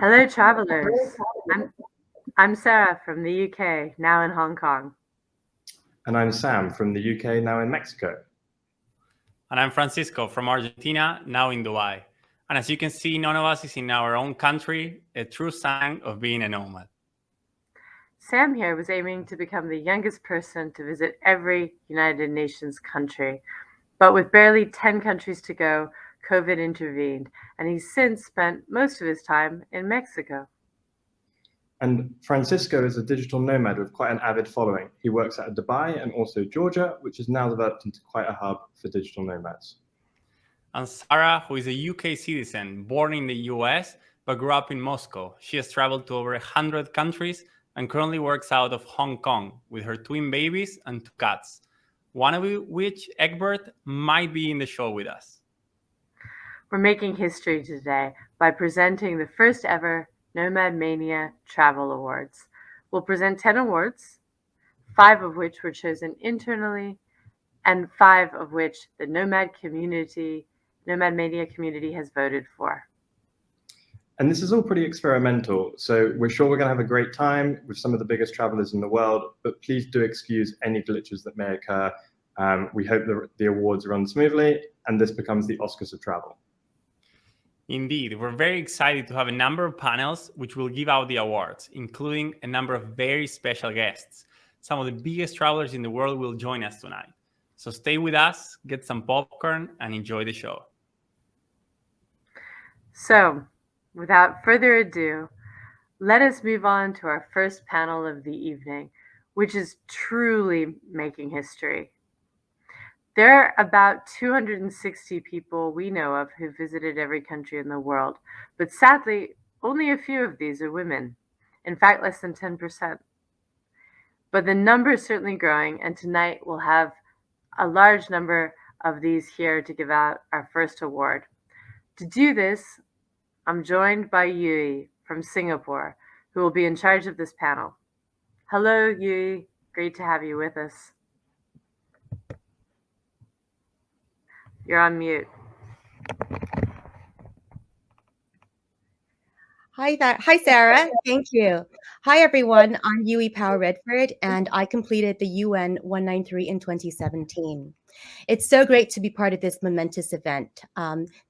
Hello, travelers. I'm Sarah from the UK, now in Hong Kong. And I'm Sam from the UK, now in Mexico. And I'm Francisco from Argentina, now in Dubai. And as you can see, none of us is in our own country, a true sign of being a nomad. Sam here was aiming to become the youngest person to visit every United Nations country. But with barely 10 countries to go, COVID intervened, and he's since spent most of his time in Mexico. And Francisco is a digital nomad with quite an avid following. He works out of Dubai and also Georgia, which has now developed into quite a hub for digital nomads. And Sarah, who is a UK citizen, born in the US, but grew up in Moscow. She has traveled to over 100 countries and currently works out of Hong Kong with her twin babies and 2 cats, one of which, Egbert, might be in the show with us. We're making history today by presenting the first ever Nomadmania Travel Awards. We'll present 10 awards, 5 of which were chosen internally, and 5 of which the Nomadmania community has voted for. And this is all pretty experimental, so we're sure we're going to have a great time with some of the biggest travelers in the world, but please do excuse any glitches that may occur. We hope the awards run smoothly, and this becomes the Oscars of travel. Indeed, we're very excited to have a number of panels which will give out the awards, including a number of very special guests. Some of the biggest travelers in the world will join us tonight. So stay with us, get some popcorn, and enjoy the show. So, without further ado, let us move on to our first panel of the evening, which is truly making history. There are about 260 people we know of who visited every country in the world, but sadly, only a few of these are women. In fact, less than 10%. But the number is certainly growing, and tonight we'll have a large number of these here to give out our first award. To do this, I'm joined by Yui from Singapore, who will be in charge of this panel. Hello, Yui. Great to have you with us. You're on mute. Hi, Sarah. Thank you. Hi, everyone. I'm Yui Power Redford, and I completed the UN 193 in 2017. It's so great to be part of this momentous event.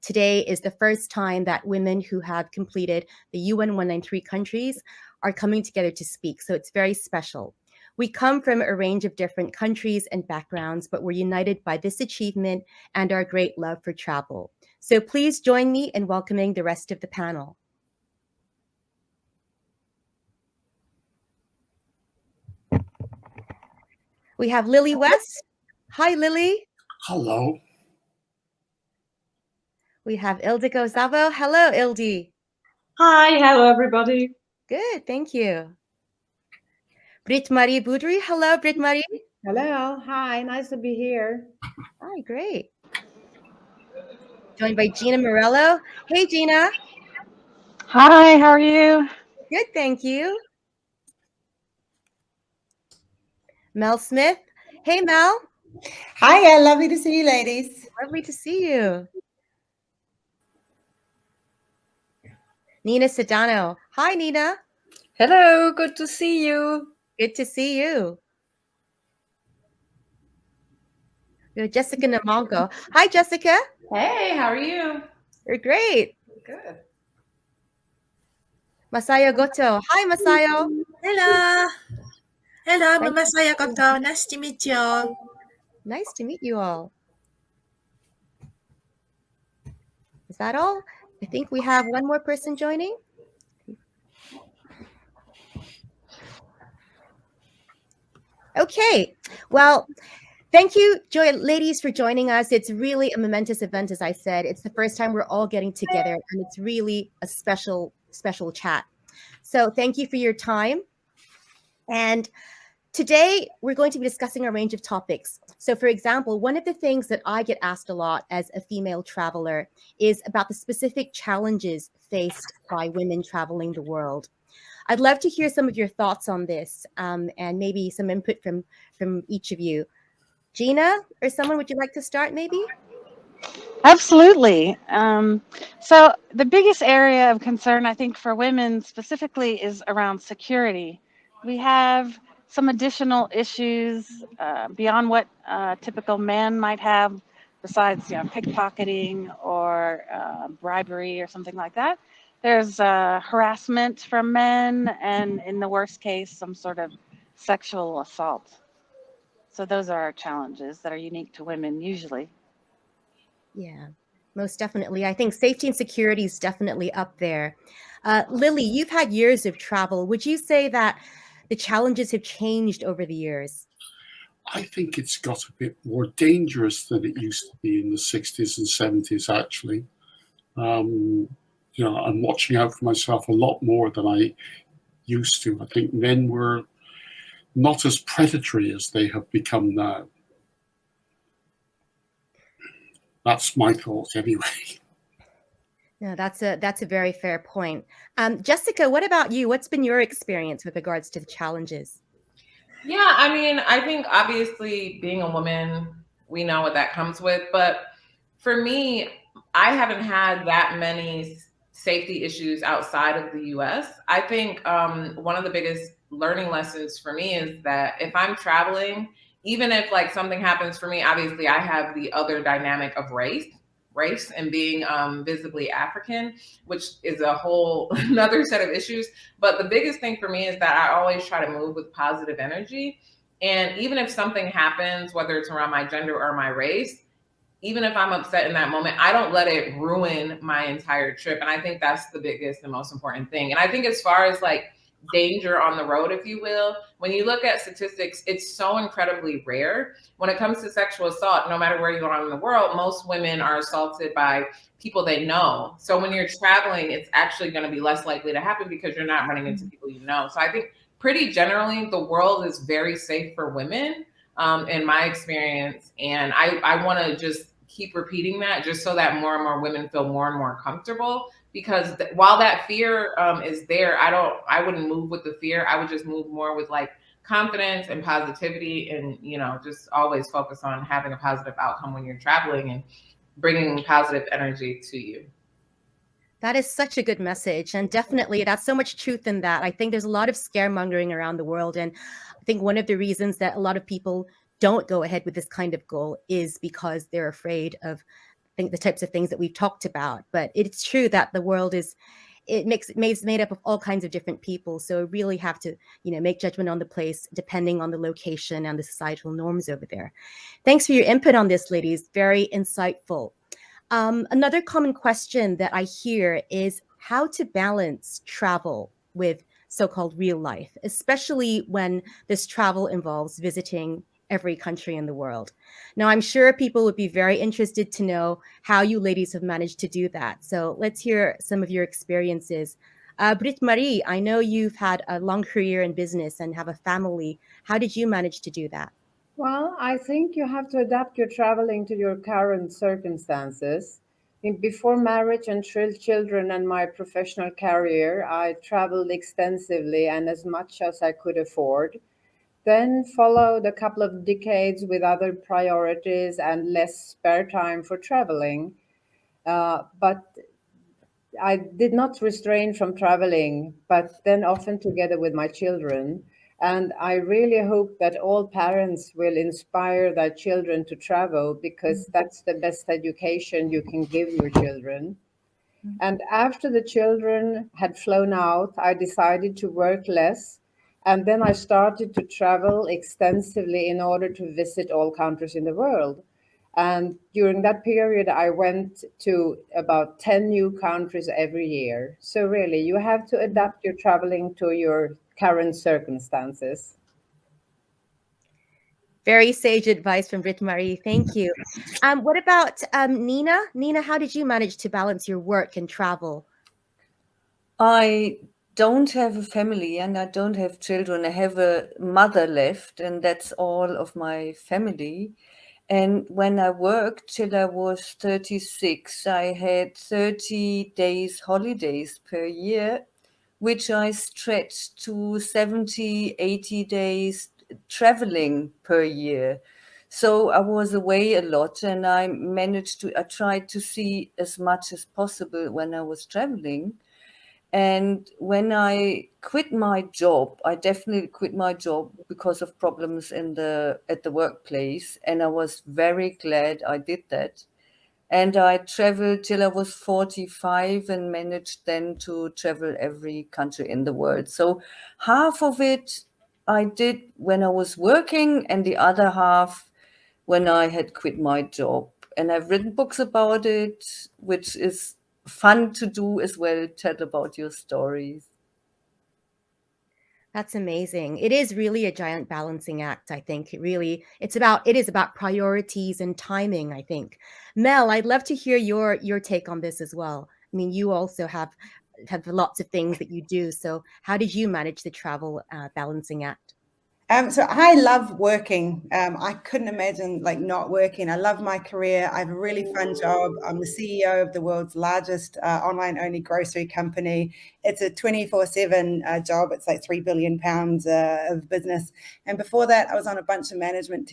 Today is the first time that women who have completed the UN 193 countries are coming together to speak, so it's very special. We come from a range of different countries and backgrounds, but we're united by this achievement and our great love for travel. So please join me in welcoming the rest of the panel. We have Lily West. Hi, Lily. Hello. We have Ildiko Zavo. Hello, Ildi. Hi, hello, everybody. Good, thank you. Britt-Marie Boudry. Hello, Britt-Marie. Hello. Hi, nice to be here. Hi, great. Joined by Gina Morello. Hey, Gina. Hi, how are you? Good, thank you. Mel Smith. Hey, Mel. Hi, lovely to see you, ladies. Lovely to see you. Nina Sedano. Hi, Nina. Hello, good to see you. Good to see you. We have Jessica Namalgo. Hi, Jessica. Hey, how are you? You're great. Good. Masayo Goto. Hi, Masayo. Hello. Hello, I'm Masaya Goto. Nice to meet you all. Nice to meet you all. Is that all? I think we have one more person joining. Okay, well, thank you, ladies, for joining us. It's really a momentous event, as I said. It's the first time we're all getting together, and it's really a special chat. So thank you for your time. And today, we're going to be discussing a range of topics. So, for example, one of the things that I get asked a lot as a female traveler is about the specific challenges faced by women traveling the world. I'd love to hear some of your thoughts on this and maybe some input from each of you. Gina or someone, would you like to start maybe? Absolutely. So the biggest area of concern, I think, for women specifically is around security. We have some additional issues beyond what typical men might have, besides pickpocketing or bribery or something like that. There's harassment from men, and in the worst case, some sort of sexual assault. So those are our challenges that are unique to women usually. Yeah, most definitely. I think safety and security is definitely up there. Lily, you've had years of travel. Would you say that the challenges have changed over the years? I think it's got a bit more dangerous than it used to be in the 60s and 70s, actually. I'm watching out for myself a lot more than I used to. I think men were not as predatory as they have become now. That's my thoughts anyway. No, that's a very fair point. Jessica, what about you? What's been your experience with regards to the challenges? Yeah, I mean, I think obviously being a woman, we know what that comes with. But for me, I haven't had that many safety issues outside of the US. I think one of the biggest learning lessons for me is that if I'm traveling, even if like something happens for me, obviously I have the other dynamic of race and being visibly African, which is a whole another set of issues. But the biggest thing for me is that I always try to move with positive energy. And even if something happens, whether it's around my gender or my race, even if I'm upset in that moment, I don't let it ruin my entire trip. And I think that's the biggest and most important thing. And I think as far as like danger on the road, if you will, when you look at statistics, it's so incredibly rare. When it comes to sexual assault, no matter where you are in the world, most women are assaulted by people they know. So when you're traveling, it's actually going to be less likely to happen because you're not running into people you know. So I think pretty generally, the world is very safe for women, in my experience. And I want to just keep repeating that just so that more and more women feel more and more comfortable. Because while that fear is there, I wouldn't move with the fear. I would just move more with like confidence and positivity, and just always focus on having a positive outcome when you're traveling and bringing positive energy to you. That is such a good message, and definitely that's so much truth in that. I think there's a lot of scaremongering around the world, and I think one of the reasons that a lot of people don't go ahead with this kind of goal is because they're afraid of the types of things that we've talked about. But it's true that the world is made up of all kinds of different people, so we really have to make judgment on the place depending on the location and the societal norms over there. Thanks for your input on this, ladies. Very insightful. Another common question that I hear is how to balance travel with so-called real life, especially when this travel involves visiting every country in the world. Now, I'm sure people would be very interested to know how you ladies have managed to do that. So let's hear some of your experiences. Britt-Marie, I know you've had a long career in business and have a family. How did you manage to do that? Well, I think you have to adapt your traveling to your current circumstances. Before marriage and children and my professional career, I traveled extensively and as much as I could afford. Then followed a couple of decades with other priorities and less spare time for traveling. But I did not restrain from traveling, but then often together with my children. And I really hope that all parents will inspire their children to travel, because that's the best education you can give your children. And after the children had flown out, I decided to work less. And then I started to travel extensively in order to visit all countries in the world. And during that period, I went to about 10 new countries every year. So really, you have to adapt your traveling to your current circumstances. Very sage advice from Britt-Marie. Thank you. What about Nina? Nina, how did you manage to balance your work and travel? I don't have a family and I don't have children. I have a mother left, and that's all of my family. And when I worked till I was 36, I had 30 days holidays per year, which I stretched to 70, 80 days traveling per year. So I was away a lot, and I tried to see as much as possible when I was traveling. And when I quit my job, I definitely quit my job because of problems at the workplace. And I was very glad I did that. And I traveled till I was 45 and managed then to travel every country in the world. So half of it I did when I was working, and the other half when I had quit my job. And I've written books about it, which is fun to do as well, chat about your stories. That's amazing. It is really a giant balancing act, I think. It is about priorities and timing, I think. Mel, I'd love to hear your take on this as well. I mean, you also have lots of things that you do. So how did you manage the travel balancing act? So I love working. I couldn't imagine like not working. I love my career. I have a really fun job. I'm the CEO of the world's largest online-only grocery company. It's a 24/7 job. It's like £3 billion of business. And before that, I was on a bunch of management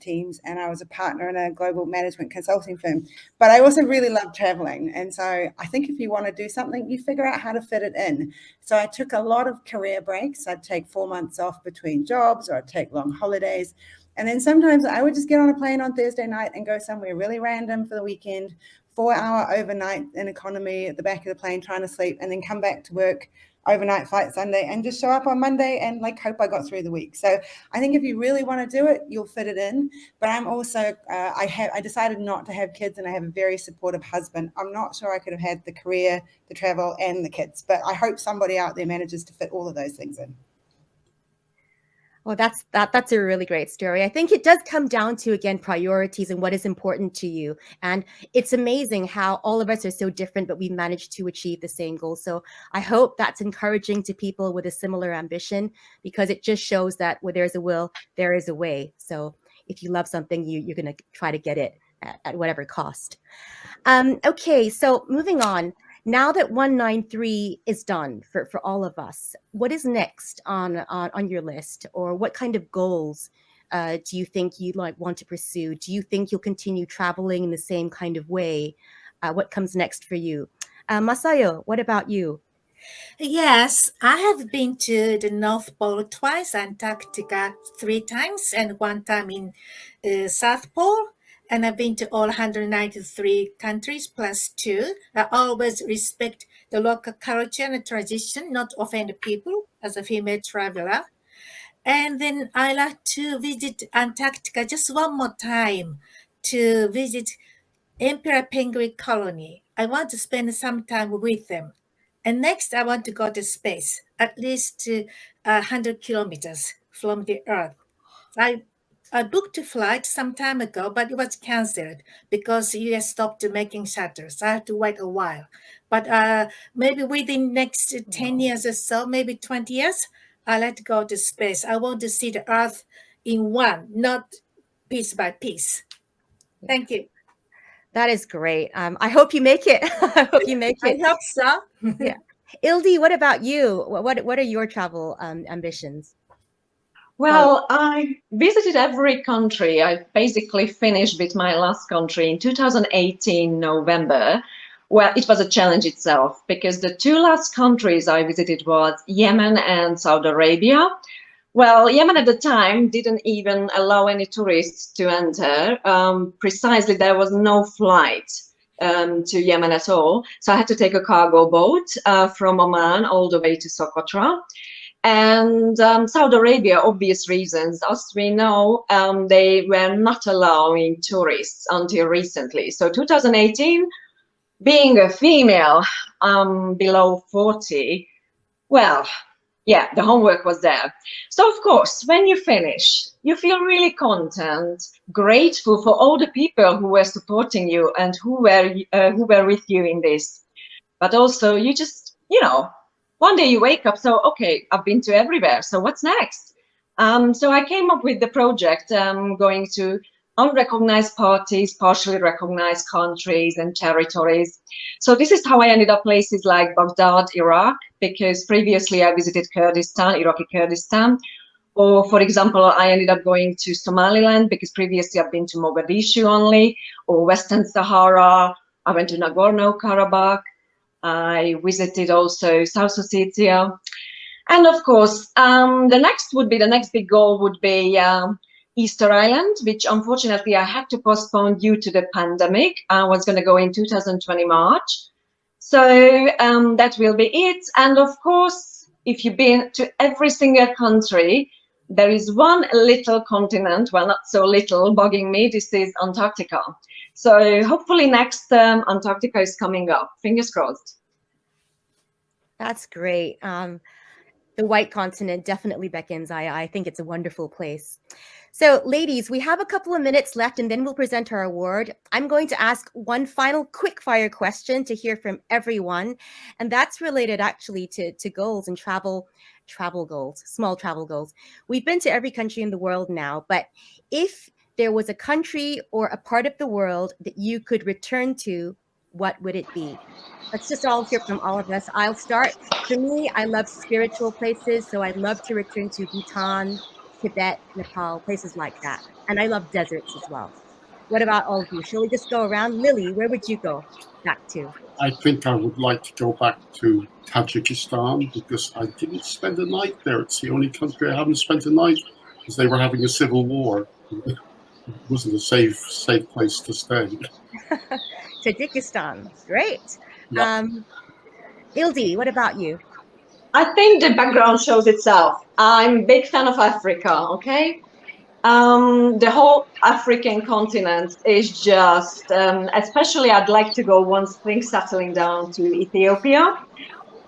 teams, and I was a partner in a global management consulting firm. But I also really love traveling. And so I think if you want to do something, you figure out how to fit it in. So I took a lot of career breaks. I'd take 4 months off between jobs, or I'd take long holidays. And then sometimes I would just get on a plane on Thursday night and go somewhere really random for the weekend, 4-hour overnight in economy at the back of the plane trying to sleep, and then come back to work, overnight flight Sunday, and just show up on Monday and like hope I got through the week. So I think if you really want to do it, you'll fit it in. But I'm also, I decided not to have kids, and I have a very supportive husband. I'm not sure I could have had the career, the travel, and the kids, but I hope somebody out there manages to fit all of those things in. Well, that's a really great story. I think it does come down to, again, priorities and what is important to you. And it's amazing how all of us are so different, but we managed to achieve the same goal. So I hope that's encouraging to people with a similar ambition, because it just shows that where there's a will, there is a way. So if you love something, you're going to try to get it at whatever cost. Okay, so moving on. Now that 193 is done for all of us, what is next on your list, or what kind of goals do you think you'd want to pursue? Do you think you'll continue traveling in the same kind of way? What comes next for you? Masayo, what about you? Yes, I have been to the North Pole twice, Antarctica 3 times, and 1 time in South Pole. And I've been to all 193 countries plus 2. I always respect the local culture and tradition, not offend people as a female traveler. And then I like to visit Antarctica just one more time to visit Emperor Penguin Colony. I want to spend some time with them. And next, I want to go to space, at least 100 kilometers from the Earth. I booked a flight some time ago, but it was canceled because US stopped making shuttles. I have to wait a while. But maybe within next 10 years or so, maybe 20 years, I'd like to go to space. I want to see the Earth in one, not piece by piece. Thank you. That is great. I hope you make it. I hope you make it. I hope so. Yeah. Ildi, what about you? What are your travel ambitions? Well, I visited every country. I basically finished with my last country in 2018, November. Well, it was a challenge itself, because the 2 last countries I visited was Yemen and Saudi Arabia. Well, Yemen at the time didn't even allow any tourists to enter. Precisely, there was no flight to Yemen at all. So I had to take a cargo boat from Oman all the way to Socotra. And Saudi Arabia, obvious reasons, as we know, they were not allowing tourists until recently. So 2018, being a female below 40, well, yeah, the homework was there. So of course, when you finish, you feel really content, grateful for all the people who were supporting you and who were with you in this. But also, you just, one day you wake up, so, okay, I've been to everywhere, so what's next? So I came up with the project going to unrecognized parties, partially recognized countries and territories. So this is how I ended up places like Baghdad, Iraq, because previously I visited Kurdistan, Iraqi Kurdistan, Or, for example, I ended up going to Somaliland because previously I've been to Mogadishu only, or Western Sahara. I went to Nagorno-Karabakh. I visited also South Ossetia. And of course, the next big goal would be Easter Island, which unfortunately I had to postpone due to the pandemic. I was going to go in 2020 March. So that will be it. And of course, if you've been to every single country, there is one little continent, well, not so little, bugging me. This is Antarctica. So hopefully next Antarctica is coming up. Fingers crossed. That's great. The white continent definitely beckons. I think it's a wonderful place. So ladies, we have a couple of minutes left and then we'll present our award. I'm going to ask one final quick fire question to hear from everyone. And that's related actually to goals and travel goals, small travel goals. We've been to every country in the world now, but if there was a country or a part of the world that you could return to, what would it be? Let's just all hear from all of us. I'll start. For me, I love spiritual places, so I'd love to return to Bhutan, Tibet, Nepal, places like that. And I love deserts as well. What about all of you? Shall we just go around? Lily, where would you go back to? I think I would like to go back to Tajikistan because I didn't spend a night there. It's the only country I haven't spent a night because they were having a civil war. It wasn't a safe place to stay. Tajikistan, great. Yeah. Ildi, what about you? I think the background shows itself. I'm a big fan of Africa, okay? The whole African continent is just, especially I'd like to go once things settling down to Ethiopia.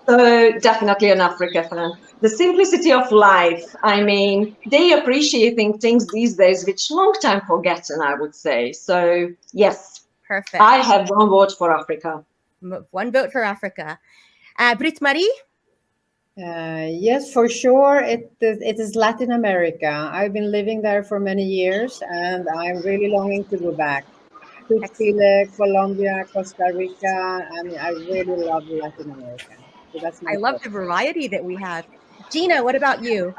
So definitely an Africa fan. The simplicity of life, I mean, they appreciating things these days, which long time forgotten, I would say. So yes. Perfect. I have one vote for Africa. One vote for Africa. Britt Marie? Yes, for sure. It is Latin America. I've been living there for many years, and I'm really longing to go back to Chile, Colombia, Costa Rica. I mean, I really love Latin America. So that's my love the variety that we have. Gina, what about you?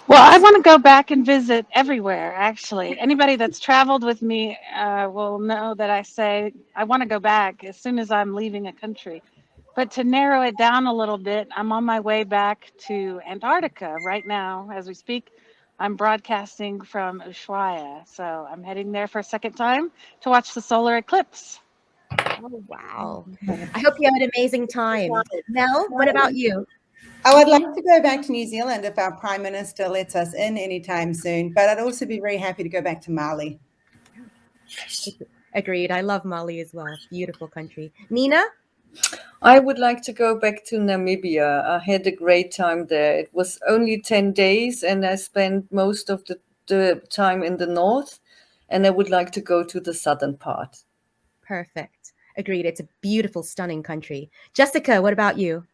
Well, I want to go back and visit everywhere, actually. Anybody that's traveled with me will know that I say I want to go back as soon as I'm leaving a country. But to narrow it down a little bit, I'm on my way back to Antarctica right now as we speak. I'm broadcasting from Ushuaia, so I'm heading there for a second time to watch the solar eclipse. Oh, wow. I hope you have an amazing time. Mel, what about you? I would like to go back to New Zealand if our Prime Minister lets us in anytime soon, but I'd also be very happy to go back to Mali. Agreed. I love Mali as well. Beautiful country. Nina? I would like to go back to Namibia. I had a great time there. It was only 10 days and I spent most of the time in the north, and I would like to go to the southern part. Perfect. Agreed. It's a beautiful, stunning country. Jessica, what about you?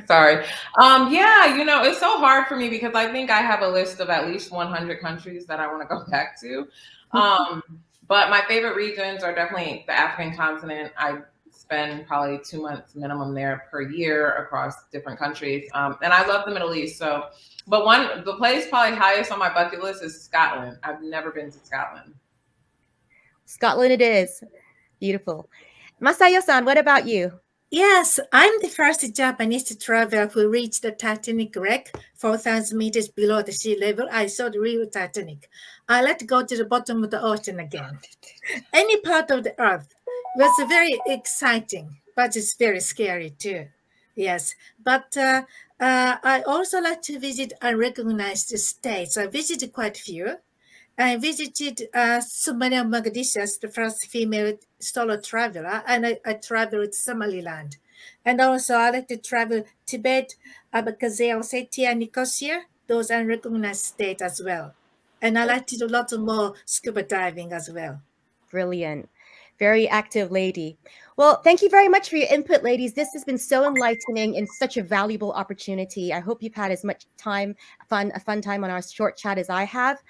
Sorry. Yeah, you know, it's so hard for me because I think I have a list of at least 100 countries that I want to go back to. But my favorite regions are definitely the African continent. I spend probably 2 months minimum there per year across different countries. And I love the Middle East. So, but the place probably highest on my bucket list is Scotland. I've never been to Scotland. Scotland it is. Beautiful. Masayo-san, what about you? Yes, I'm the first Japanese traveler who reached the Titanic wreck 4,000 meters below the sea level. I saw the real Titanic. I like to go to the bottom of the ocean again. Any part of the earth was very exciting, but it's very scary too. Yes, but I also like to visit unrecognized states. I visited quite a few. I visited Somalia, Mogadishu as the first female solo traveler, and I traveled to Somaliland. And also I like to travel Tibet, Abkhazia, Ossetia, Nicosia, those unrecognized states as well. And I like to do lots more scuba diving as well. Brilliant. Very active lady. Well, thank you very much for your input, ladies. This has been so enlightening and such a valuable opportunity. I hope you've had as much time, a fun time on our short chat as I have.